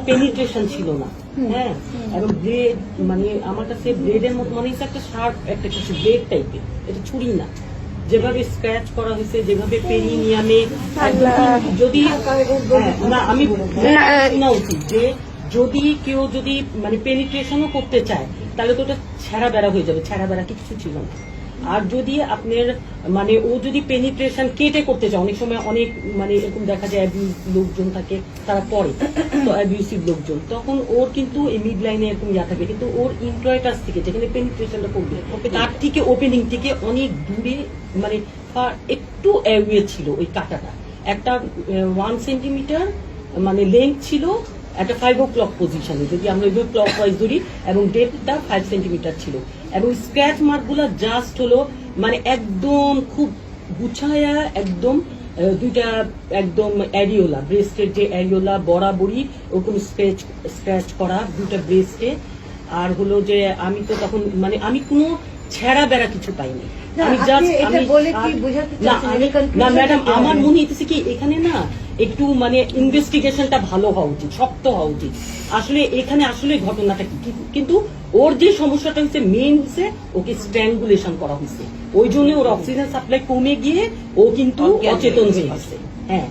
Penetration ছিল না। হ্যাঁ, এবং ব্লেড মানে আমার কাছে ব্লেডের মতো মনে হচ্ছে একটা শার্প একটা কিছু ব্লেড টাইপের, এটা ছুরি না। যেভাবে স্ক্র্যাচ করা হয়েছে, যেভাবে পেরিনিয়ামে যদি না আমি শোনা উচিত যে যদি কেউ যদি মানে পেনিট্রেশনও করতে চায় তাহলে তো ওটা ছেঁড়া বেড়া হয়ে যাবে, ছেঁড়া বেড়া কিছু ছিল না। আর যদি আপনার মানে ও যদি পেনিট্রেশন কেটে করতে চায়, অনেক সময় অনেক মানে এরকম দেখা যায় অ্যাবিউজ লোকজন থাকে তারা করে, তো অ্যাবিউসিভ লোকজন, তখন ওর কিন্তু এই মিড লাইনে এরকম ইয়া থাকে, কিন্তু ওর ইন্ট্রয়েটাস থেকে যেখানে পেনিট্রেশনটা করবে তার থেকে ওপেনিং থেকে অনেক দূরে মানে একটু অ্যাওয়ে ছিল ওই কাটাটা, একটা 1 সেন্টিমিটার মানে লেন্থ ছিল একটা 5 o'clock পজিশনে, যদি আমরা এভাবে ক্লক ওয়াইজ ধরি, এবং ডেপথটা 5 সেন্টিমিটার ছিল, এবং স্ক্র্যাচ মার্কগুলো জাস্ট হলো মানে একদম খুব গুছায়া একদম দুইটা একদম অ্যারিওলা ব্রেস্টের যে অ্যারিওলা বরাবরই ওরকম স্ক্র্যাচ করা দুইটা ব্রেস্টে। আর হলো যে আমি তো তখন মানে আমি কোনো ছেঁড়া বেড়া কিছু পাইনি, আমি জাস্ট না ম্যাডাম আমার মনে হইতেছে কি এখানে না একটু মানে ইনভেস্টিগেশনটা ভালো হওয়া উচিত, শক্ত হওয়া উচিত। আসলে এখানে আসলে ঘটনাটা কি, কিন্তু ওর যে সমস্যাটা হচ্ছে মেইন হচ্ছে ওকে স্ট্র্যাঙ্গুলেশন করা হয়েছে, ওই জন্য ওর অক্সিজেন সাপ্লাই কমে গিয়ে ও কিন্তু অচেতন হয়ে গেছে। হ্যাঁ।